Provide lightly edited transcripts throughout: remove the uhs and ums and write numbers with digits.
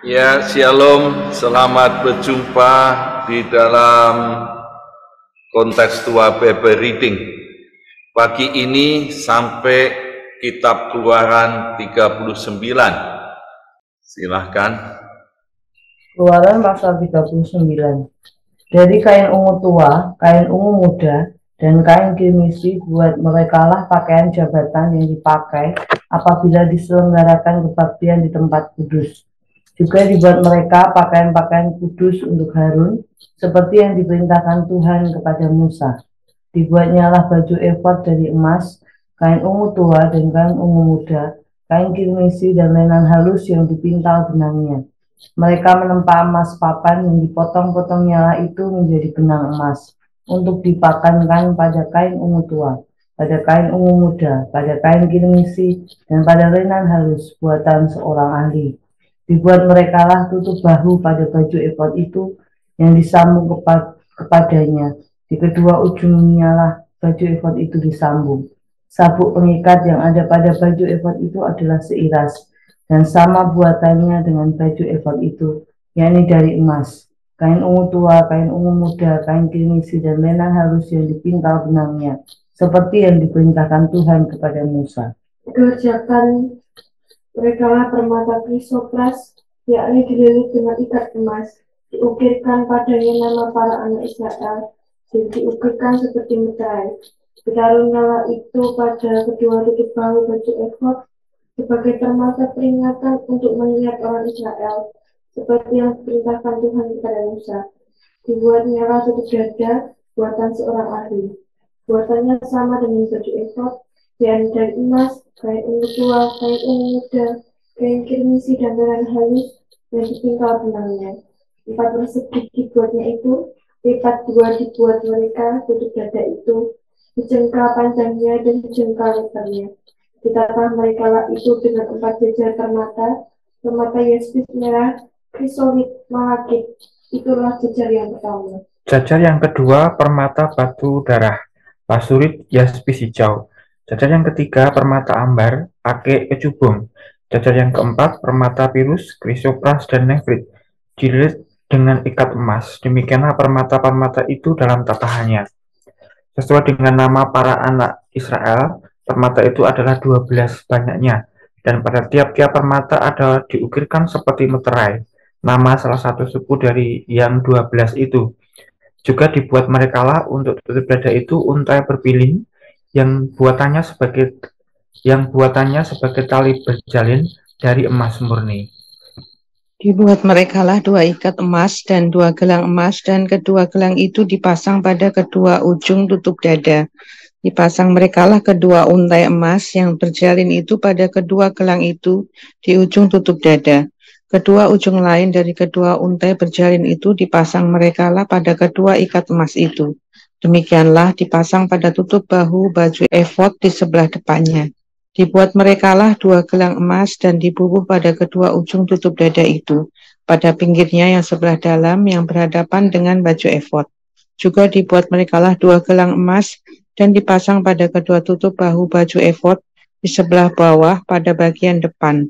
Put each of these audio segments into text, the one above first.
Ya, shalom, selamat berjumpa di dalam kontekstual Bible Reading. Pagi ini sampai kitab Keluaran 39. Silahkan. Keluaran pasal 39. Dari kain ungu tua, kain ungu muda, dan kain kirmisi buat merekalah pakaian jabatan yang dipakai apabila diselenggarakan kebaktian di tempat kudus. Juga dibuat mereka pakaian-pakaian kudus untuk Harun, seperti yang diperintahkan Tuhan kepada Musa. Dibuatnyalah baju efod dari emas, kain ungu tua dan kain ungu muda, kain kirmisi dan lenan halus yang dipintal benangnya. Mereka menempa emas papan yang dipotong-potongnya itu menjadi benang emas, untuk dipakankan pada kain ungu tua, pada kain ungu muda, pada kain kirmisi, dan pada lenan halus buatan seorang ahli. Dibuat merekalah tutup bahu pada baju efod itu yang disambung kepadanya. Di kedua ujungnya lah baju efod itu disambung. Sabuk pengikat yang ada pada baju efod itu adalah seiras, dan sama buatannya dengan baju efod itu, yakni dari emas, kain ungu tua, kain ungu muda, kain kirmisi, dan lenan halus yang dipintal benangnya, seperti yang diperintahkan Tuhan kepada Musa. Kerjakan merekalah permata krisopras, yakni dililit dengan ikat emas, diukirkan padanya nama para anak Israel, dan diukirkan seperti meterai. Ditaruhnyalah itu pada kedua tutup bahu baju efod sebagai permata peringatan untuk mengingat orang Israel, seperti yang diperintahkan Tuhan kepada Musa. Dibuatnyalah tutup dada buatan seorang ahli. Buatannya sama dengan baju efod, yakni dari emas, kain ungu tua, kain ungu muda, kain kirmisi, dan lenan halus yang dipintal benangnya. 4 persegi dibuatnya itu, lipat 2 dibuat mereka tutup dada itu, dijengkal panjangnya dan dijengkal lebarnya. Ditata mereka lah itu dengan 4 jejer permata yaspis merah, krisolit, malakit. Itulah jejer yang pertama. Jejer yang kedua, permata batu darah, lasurit, yaspis hijau. Jejer yang ketiga, permata ambar, ake, kecubung. Jejer yang keempat, permata pirus, krisopras, dan nefrit, dililit dengan ikat emas. Demikianlah permata-permata itu dalam tatahannya. Sesuai dengan nama para anak Israel, permata itu adalah 12 banyaknya, dan pada tiap-tiap permata ada diukirkan seperti meterai, nama salah satu suku dari yang 12 itu. Juga dibuat merekalah untuk tutup dada itu untai berpiling, yang buatannya sebagai tali berjalin dari emas murni. Dibuat merekalah 2 ikat emas dan 2 gelang emas, dan kedua gelang itu dipasang pada kedua ujung tutup dada. Dipasang merekalah kedua untai emas yang berjalin itu pada kedua gelang itu di ujung tutup dada. Kedua ujung lain dari kedua untai berjalin itu dipasang merekalah pada kedua ikat emas itu. Demikianlah dipasang pada tutup bahu baju efod di sebelah depannya. Dibuat merekalah 2 gelang emas dan dibubuh pada kedua ujung tutup dada itu, pada pinggirnya yang sebelah dalam yang berhadapan dengan baju efod. Juga dibuat merekalah 2 gelang emas dan dipasang pada kedua tutup bahu baju efod di sebelah bawah pada bagian depan,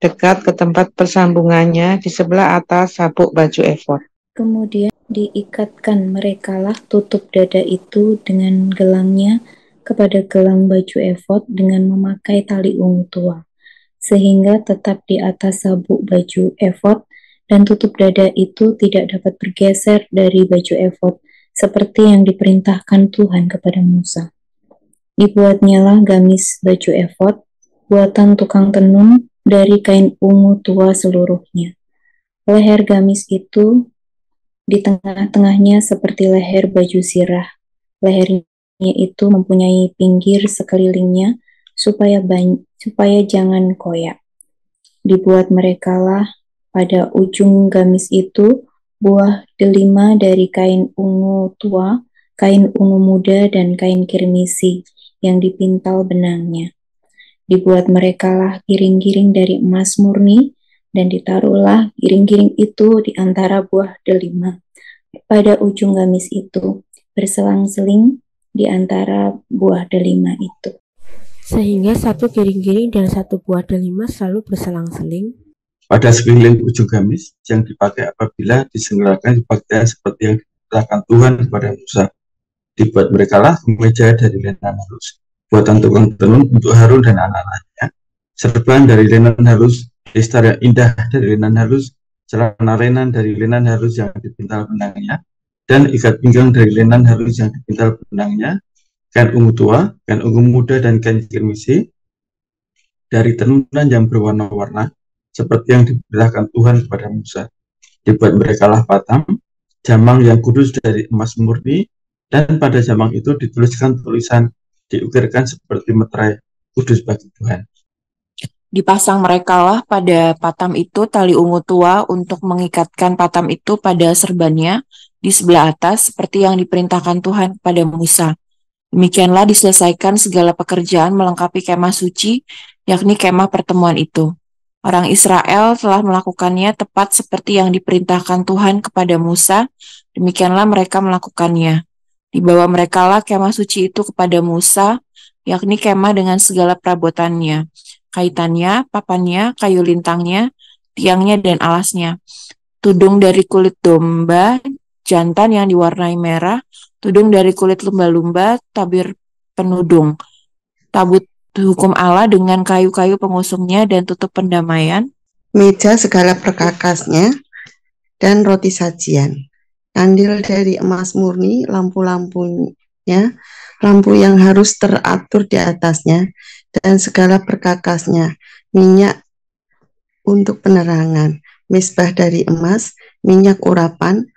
dekat ke tempat persambungannya di sebelah atas sabuk baju efod. Kemudian diikatkan merekalah tutup dada itu dengan gelangnya kepada gelang baju efod dengan memakai tali ungu tua, sehingga tetap di atas sabuk baju efod, dan tutup dada itu tidak dapat bergeser dari baju efod, seperti yang diperintahkan Tuhan kepada Musa. Dibuatnyalah gamis baju efod, buatan tukang tenun, dari kain ungu tua seluruhnya. Leher gamis itu di tengah-tengahnya seperti leher baju sirah. Lehernya itu mempunyai pinggir sekelilingnya supaya jangan koyak. Dibuat merekalah pada ujung gamis itu buah delima dari kain ungu tua, kain ungu muda, dan kain kirmisi yang dipintal benangnya. Dibuat merekalah giring-giring dari emas murni, dan ditaruhlah giring-giring itu di antara buah delima pada ujung gamis itu, berselang-seling di antara buah delima itu. Sehingga satu giring-giring dan satu buah delima selalu berselang-seling pada sekeliling ujung gamis yang dipakai apabila diselenggarakan kebaktian seperti yang diperintahkan Tuhan kepada Musa. Dibuat merekalah kemeja dari lenan halus, buatan tukang tenun untuk Harun dan anak-anaknya, serban dari lenan halus, listar yang indah dari lenan halus, celana lenan dari lenan halus yang dipintal benangnya, dan ikat pinggang dari lenan halus yang dipintal benangnya, kain ungu tua, kain ungu muda, dan kain kirmisi dari tenunan yang berwarna-warna, seperti yang diperintahkan Tuhan kepada Musa. Dibuat merekalah patam, jamang yang kudus dari emas murni, dan pada jamang itu dituliskan tulisan, diukirkan seperti meterai, kudus bagi Tuhan. Dipasang merekalah pada patam itu tali ungu tua untuk mengikatkan patam itu pada serbannya di sebelah atas seperti yang diperintahkan Tuhan kepada Musa. Demikianlah diselesaikan segala pekerjaan melengkapi kemah suci, yakni kemah pertemuan itu. Orang Israel telah melakukannya tepat seperti yang diperintahkan Tuhan kepada Musa, demikianlah mereka melakukannya. Dibawa merekalah kemah suci itu kepada Musa, yakni kemah dengan segala perabotannya, kaitannya, papannya, kayu lintangnya, tiangnya, dan alasnya. Tudung dari kulit domba jantan yang diwarnai merah, tudung dari kulit lumba-lumba, tabir penudung, tabut hukum Allah dengan kayu-kayu pengusungnya dan tutup pendamaian, meja segala perkakasnya, dan roti sajian. Kandil dari emas murni, lampu-lampunya, lampu yang harus teratur di atasnya, dan segala perkakasnya, minyak untuk penerangan, misbah dari emas, minyak urapan,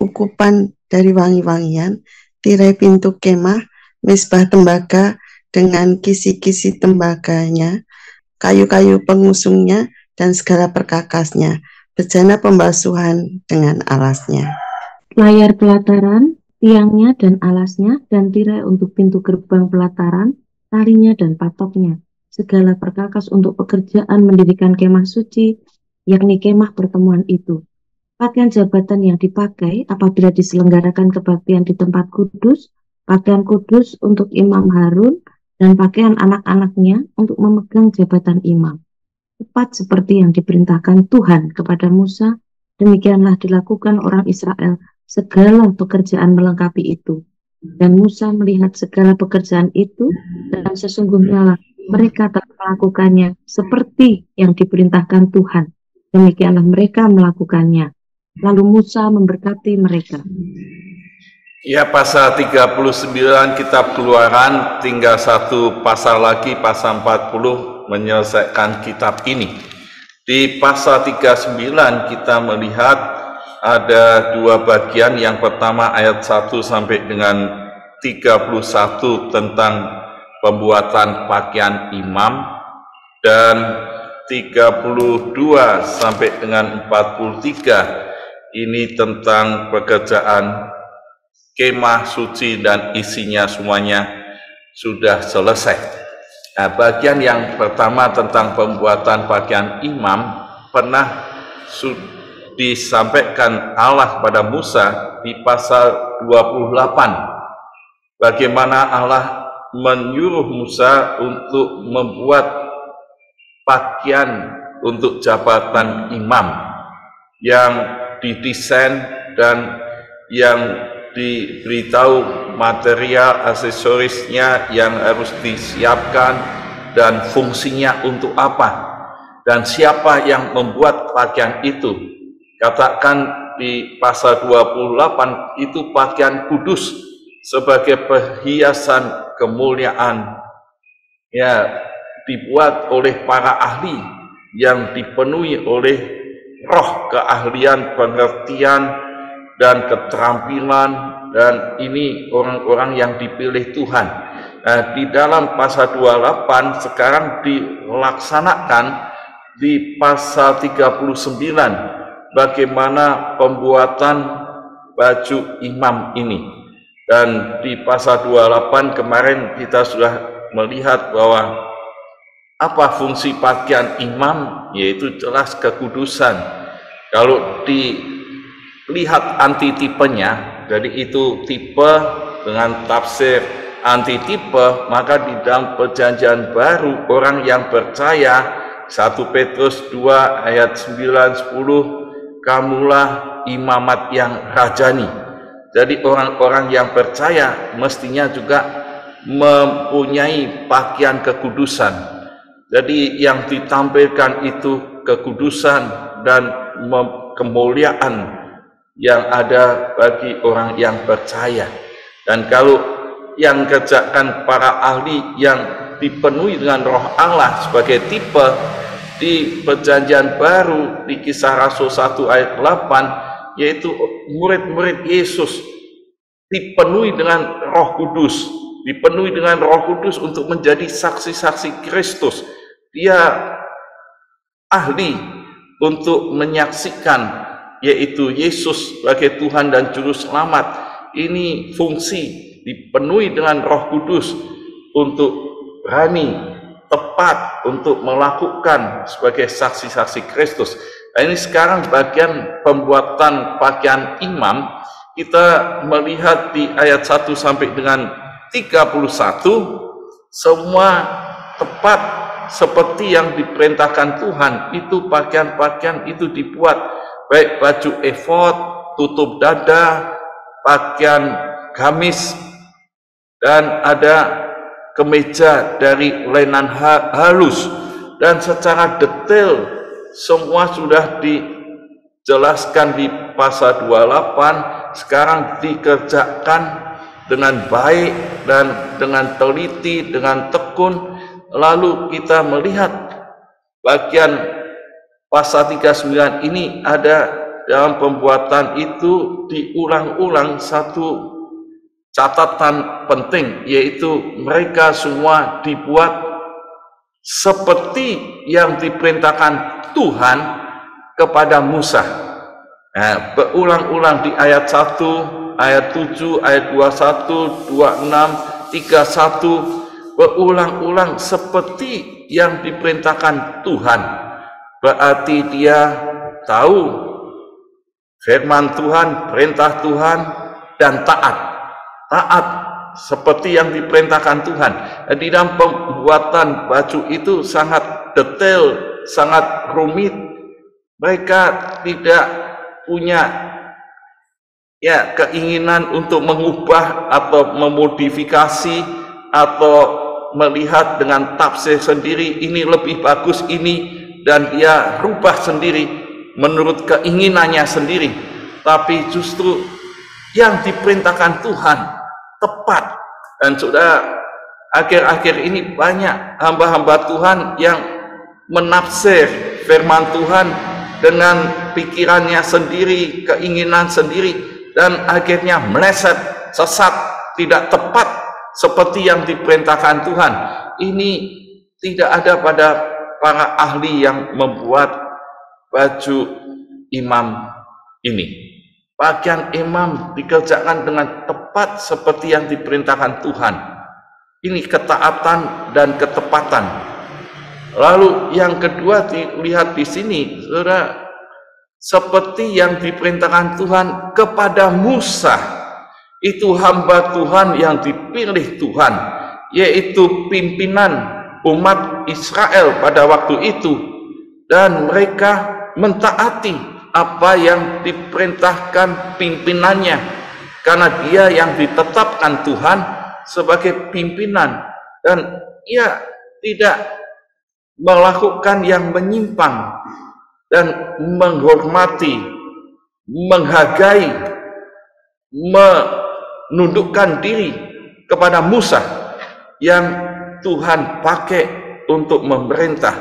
ukupan dari wangi-wangian, tirai pintu kemah, misbah tembaga dengan kisi-kisi tembaganya, kayu-kayu pengusungnya, dan segala perkakasnya, bejana pembasuhan dengan alasnya. Layar pelataran, tiangnya dan alasnya, dan tirai untuk pintu gerbang pelataran, talinya dan patoknya, segala perkakas untuk pekerjaan mendirikan kemah suci, yakni kemah pertemuan itu. Pakaian jabatan yang dipakai apabila diselenggarakan kebaktian di tempat kudus, pakaian kudus untuk Imam Harun, dan pakaian anak-anaknya untuk memegang jabatan imam. Tepat seperti yang diperintahkan Tuhan kepada Musa, demikianlah dilakukan orang Israel segala pekerjaan melengkapi itu. Dan Musa melihat segala pekerjaan itu, dan sesungguhnya mereka telah melakukannya seperti yang diperintahkan Tuhan. Demikianlah mereka melakukannya. Lalu Musa memberkati mereka. Ya, pasal 39 kitab Keluaran, tinggal satu pasal lagi, pasal 40 menyelesaikan kitab ini. Di pasal 39 kita melihat ada dua bagian. Yang pertama ayat 1 sampai dengan 31 tentang pembuatan pakaian imam, dan 32 sampai dengan 43 ini tentang pekerjaan kemah suci dan isinya semuanya sudah selesai. Nah, bagian yang pertama tentang pembuatan pakaian imam pernah disampaikan Allah pada Musa di pasal 28. Bagaimana Allah menyuruh Musa untuk membuat pakaian untuk jabatan imam yang didesain dan yang diberitahu material aksesorisnya yang harus disiapkan dan fungsinya untuk apa dan siapa yang membuat pakaian itu. Katakan di pasal 28 itu pakaian kudus sebagai perhiasan kemuliaan, ya, dibuat oleh para ahli yang dipenuhi oleh roh keahlian, pengertian, dan keterampilan, dan ini orang-orang yang dipilih Tuhan. Nah, di dalam pasal 28 sekarang dilaksanakan di pasal 39 bagaimana pembuatan baju imam ini. Dan di pasal 28 kemarin kita sudah melihat bahwa apa fungsi pakaian imam, yaitu jelas kekudusan. Kalau dilihat antitipenya, jadi itu tipe dengan tafsir antitipe, maka di dalam perjanjian baru orang yang percaya 1 Petrus 2 ayat 9-10, kamulah imamat yang rajani. Jadi orang-orang yang percaya mestinya juga mempunyai pakaian kekudusan. Jadi yang ditampilkan itu kekudusan dan kemuliaan yang ada bagi orang yang percaya. Dan kalau yang kerjakan para ahli yang dipenuhi dengan Roh Allah sebagai tipe di Perjanjian Baru di Kisah Rasul 1 ayat 8, yaitu murid-murid Yesus dipenuhi dengan Roh Kudus, dipenuhi dengan Roh Kudus untuk menjadi saksi-saksi Kristus. Dia ahli untuk menyaksikan yaitu Yesus sebagai Tuhan dan Juru Selamat. Ini fungsi dipenuhi dengan Roh Kudus untuk berani, tepat untuk melakukan sebagai saksi-saksi Kristus. Nah, ini sekarang bagian pembuatan pakaian imam. Kita melihat di ayat 1 sampai dengan 31, semua tepat seperti yang diperintahkan Tuhan. Itu pakaian-pakaian itu dibuat, baik baju efod, tutup dada, pakaian gamis, dan ada kemeja dari lenan halus, dan secara detail semua sudah dijelaskan di pasal 28. Sekarang dikerjakan dengan baik dan dengan teliti, dengan tekun. Lalu kita melihat bagian pasal 39 ini ada dalam pembuatan itu diulang-ulang satu catatan penting, yaitu mereka semua dibuat seperti yang diperintahkan Tuhan kepada Musa. Nah, berulang-ulang di ayat 1, ayat 7, ayat 21, 26, 31, berulang-ulang seperti yang diperintahkan Tuhan. Berarti dia tahu firman Tuhan, perintah Tuhan, dan taat seperti yang diperintahkan Tuhan. Di dalam pembuatan baju itu sangat detail, sangat rumit. Mereka tidak punya keinginan untuk mengubah atau memodifikasi atau melihat dengan tafsir sendiri, ini lebih bagus ini, dan dia rubah sendiri menurut keinginannya sendiri. Tapi justru yang diperintahkan Tuhan tepat. Dan sudah akhir-akhir ini banyak hamba-hamba Tuhan yang menafsir firman Tuhan dengan pikirannya sendiri, keinginan sendiri, dan akhirnya meleset, sesat, tidak tepat seperti yang diperintahkan Tuhan. Ini tidak ada pada para ahli yang membuat baju imam ini. Pakaian imam dikerjakan dengan tepat seperti yang diperintahkan Tuhan. Ini ketaatan dan ketepatan. Lalu yang kedua dilihat di sini, saudara, seperti yang diperintahkan Tuhan kepada Musa. Itu hamba Tuhan yang dipilih Tuhan, yaitu pimpinan umat Israel pada waktu itu, dan mereka mentaati apa yang diperintahkan pimpinannya, karena dia yang ditetapkan Tuhan sebagai pimpinan, dan ia tidak melakukan yang menyimpang, dan menghormati, menghargai, menundukkan diri kepada Musa yang Tuhan pakai untuk memerintah.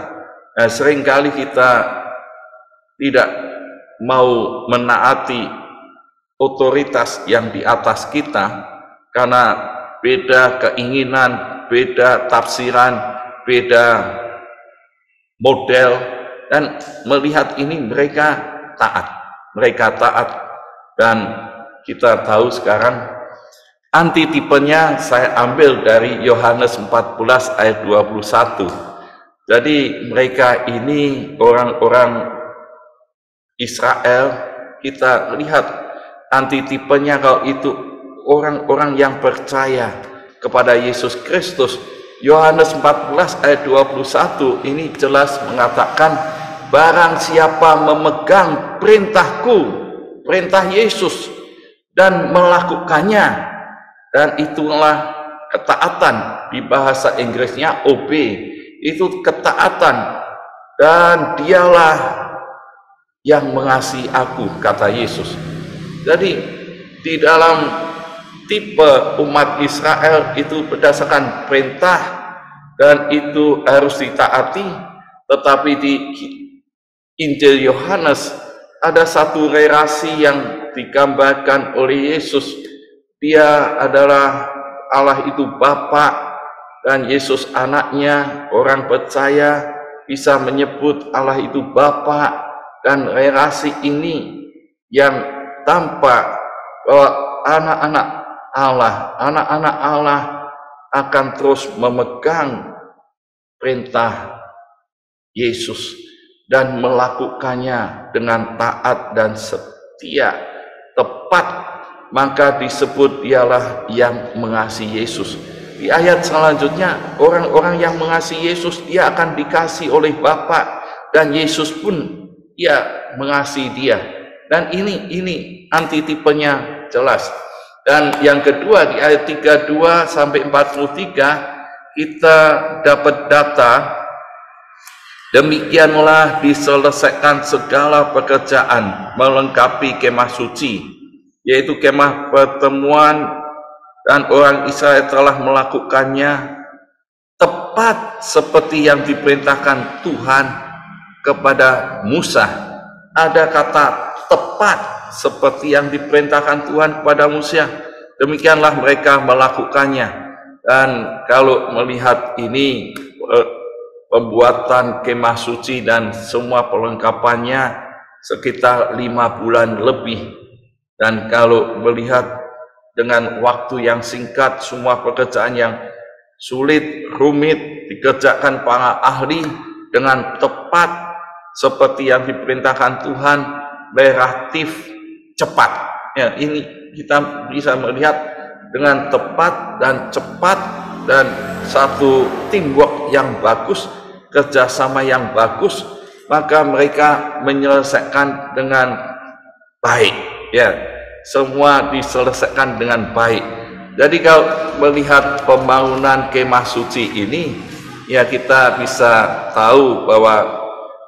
Nah, seringkali kita tidak mau menaati otoritas yang di atas kita karena beda keinginan, beda tafsiran, beda model, dan melihat ini mereka taat, dan kita tahu sekarang antitipenya saya ambil dari Yohanes 14 ayat 21. Jadi mereka ini orang-orang Israel, kita lihat antitipenya kalau itu orang-orang yang percaya kepada Yesus Kristus, Yohanes 14 ayat 21 ini jelas mengatakan, barang siapa memegang perintahku, perintah Yesus, dan melakukannya, dan itulah ketaatan, di bahasa Inggrisnya obey, itu ketaatan, dan dialah yang mengasihi aku, kata Yesus. Jadi di dalam tipe umat Israel itu berdasarkan perintah dan itu harus ditaati, tetapi di Injil Yohanes ada satu relasi yang digambarkan oleh Yesus. Dia adalah Allah itu Bapa dan Yesus anaknya. Orang percaya bisa menyebut Allah itu Bapa, dan relasi ini yang tampak bahwa anak-anak Allah akan terus memegang perintah Yesus dan melakukannya dengan taat dan setia, tepat, maka disebut dialah yang mengasihi Yesus. Di ayat selanjutnya, orang-orang yang mengasihi Yesus, dia akan dikasih oleh Bapa, dan Yesus pun dia mengasihi dia. Dan ini antitipenya jelas. Dan yang kedua, di ayat 32 sampai 43 kita dapat data, demikianlah diselesaikan segala pekerjaan melengkapi kemah suci, yaitu kemah pertemuan, dan orang Israel telah melakukannya tepat seperti yang diperintahkan Tuhan kepada Musa. Ada kata tepat seperti yang diperintahkan Tuhan kepada Musa, demikianlah mereka melakukannya. Dan kalau melihat ini pembuatan kemah suci dan semua perlengkapannya sekitar 5 bulan lebih, dan kalau melihat dengan waktu yang singkat, semua pekerjaan yang sulit, rumit dikerjakan para ahli dengan tepat seperti yang diperintahkan Tuhan, relatif cepat. Ya, ini kita bisa melihat dengan tepat dan cepat, dan satu teamwork yang bagus, kerjasama yang bagus, maka mereka menyelesaikan dengan baik. Ya, semua diselesaikan dengan baik. Jadi kalau melihat pembangunan kemah suci ini, ya kita bisa tahu bahwa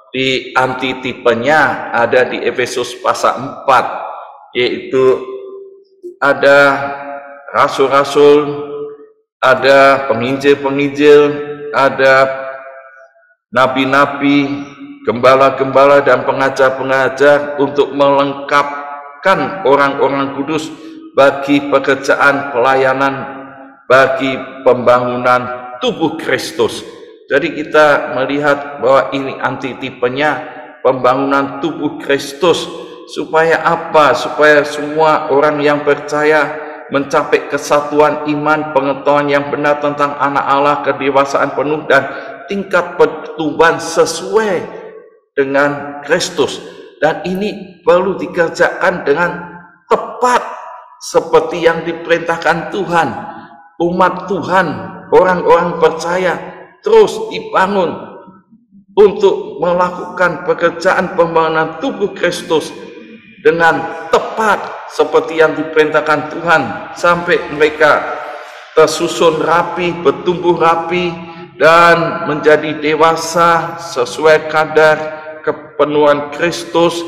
di antitipenya ada di Efesus pasal 4, yaitu ada rasul-rasul, ada penginjil-penginjil, ada nabi-nabi, gembala-gembala, dan pengajar-pengajar untuk melengkapkan orang-orang kudus bagi pekerjaan pelayanan, bagi pembangunan tubuh Kristus. Jadi kita melihat bahwa ini antitipenya pembangunan tubuh Kristus. Supaya apa? Supaya semua orang yang percaya mencapai kesatuan iman, pengetahuan yang benar tentang anak Allah, kedewasaan penuh, dan tingkat pertumbuhan sesuai dengan Kristus. Dan ini perlu dikerjakan dengan tepat seperti yang diperintahkan Tuhan. Umat Tuhan, orang-orang percaya terus dibangun untuk melakukan pekerjaan pembangunan tubuh Kristus dengan tepat seperti yang diperintahkan Tuhan, sampai mereka tersusun rapi, bertumbuh rapi, dan menjadi dewasa sesuai kadar kepenuhan Kristus,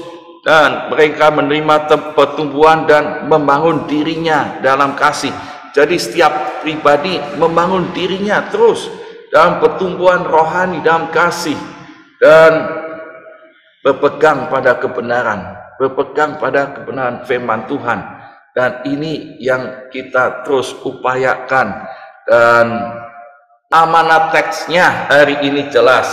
dan mereka menerima pertumbuhan dan membangun dirinya dalam kasih. Jadi setiap pribadi membangun dirinya terus dalam pertumbuhan rohani, dalam kasih, dan berpegang pada kebenaran, berpegang pada kebenaran firman Tuhan. Dan ini yang kita terus upayakan. Dan amanat teksnya hari ini jelas,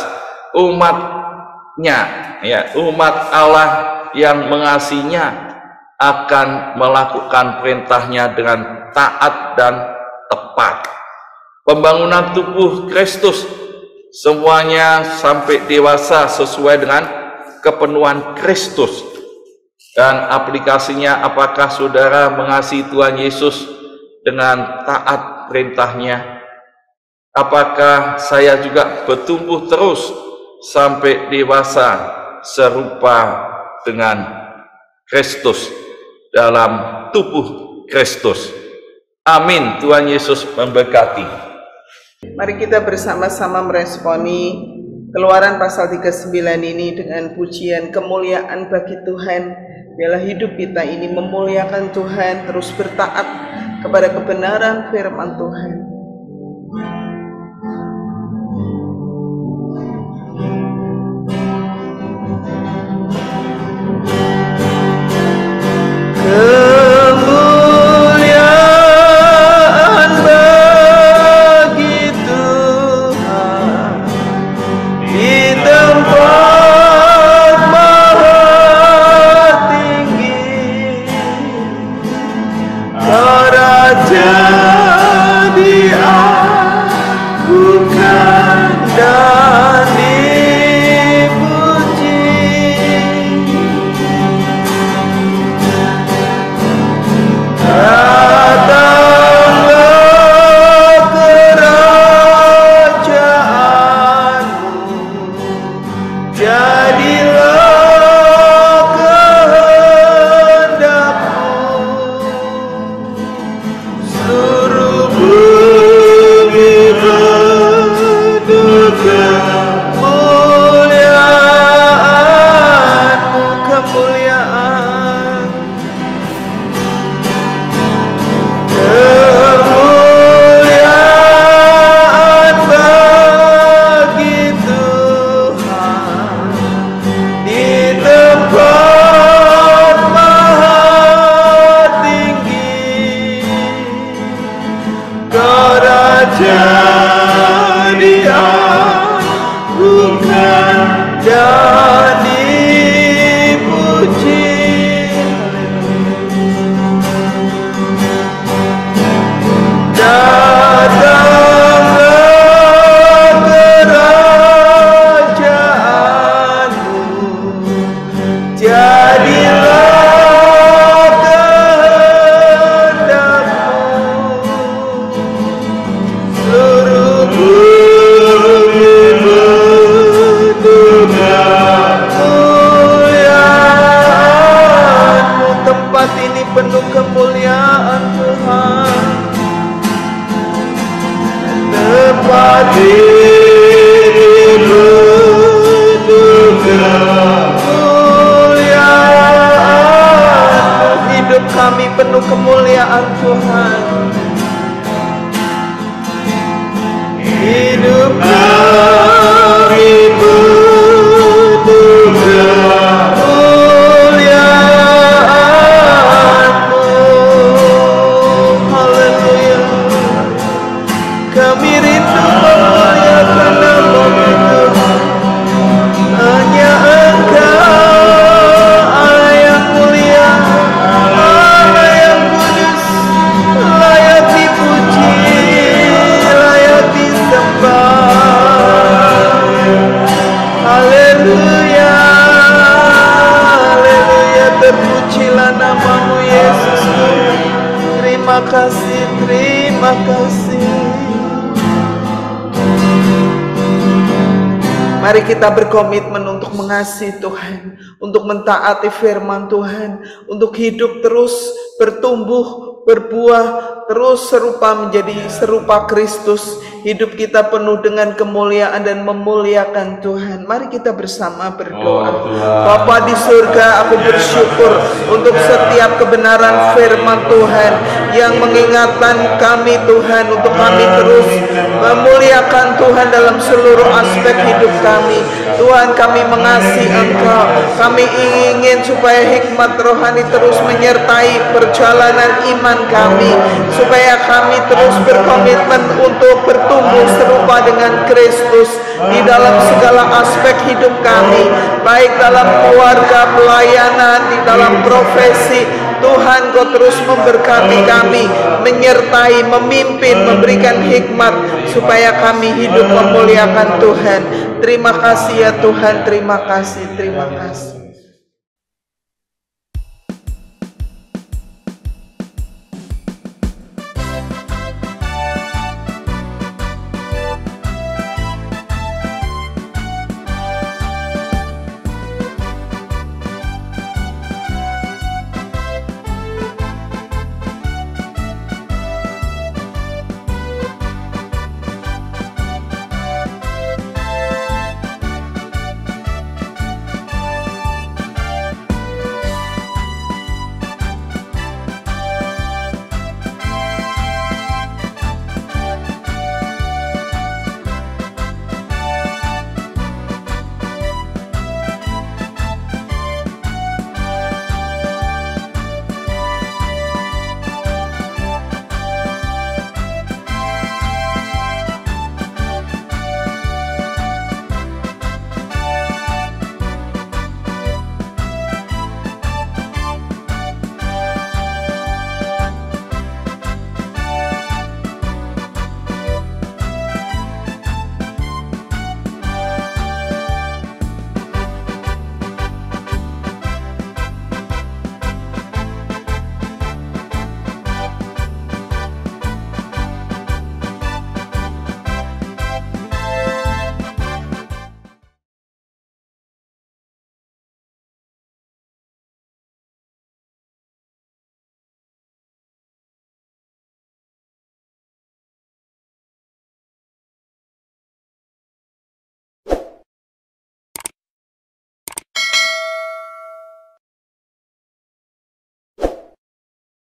umatnya, ya, umat Allah yang mengasihinya akan melakukan perintahnya dengan taat dan tepat. Pembangunan tubuh Kristus semuanya sampai dewasa sesuai dengan kepenuhan Kristus. Dan aplikasinya, apakah saudara mengasihi Tuhan Yesus dengan taat perintahnya? Apakah saya juga bertumbuh terus sampai dewasa serupa dengan Kristus dalam tubuh Kristus? Amin. Tuhan Yesus memberkati. Mari kita bersama-sama meresponi Keluaran pasal 39 ini dengan pujian kemuliaan bagi Tuhan. Biarlah hidup kita ini memuliakan Tuhan, terus bertaat kepada kebenaran firman Tuhan. Kemuliaan bagi Tuhan di tempat maha tinggi, Raja diagukan dan dipuji. Datanglah kerajaanmu, jadilah kehendakmu, seluruh bumi menduga kemuliaanmu, kemuliaan. Kemuliaan bagi Tuhan di tempat maha tinggi, Raja diagukan dan dipuji. Datanglah kerajaanmu, jadilah kehendakmu, seluruh bumi menduga kemuliaanmu. Tempat ini penuh kemuliaan Tuhan. Tempat ini menduga kemuliaan. Hidup kami penuh kemuliaan Tuhan. Hidup kami menduga kemuliaan-Mu. Haleluya. Kami rindu memuliakan nama-Mu Tuhan. Hanya Engkau Allah yang mulia, Allah yang kudus, layak dipuji, layak disembah. Haleluya, haleluya, terpujilah nama-Mu Yesus. Terima kasih, terima kasih. Mari kita berkomitmen untuk mengasihi Tuhan, untuk mentaati firman Tuhan, untuk hidup terus bertumbuh, berbuah, terus menjadi serupa Kristus. Hidup kita penuh dengan kemuliaan dan memuliakan Tuhan. Mari kita bersama berdoa. Bapa di surga, aku bersyukur untuk setiap kebenaran firman Tuhan yang mengingatkan kami Tuhan, untuk kami terus memuliakan Tuhan dalam seluruh aspek hidup kami. Tuhan, kami mengasihi Engkau. Kami ingin supaya hikmat rohani terus menyertai perjalanan iman kami, supaya kami terus berkomitmen untuk bertumbuh serupa dengan Kristus di dalam segala aspek hidup kami, baik dalam keluarga, pelayanan, di dalam profesi. Tuhan, Kau terus memberkati kami, menyertai, memimpin, memberikan hikmat supaya kami hidup memuliakan Tuhan. Terima kasih ya Tuhan, terima kasih, terima kasih.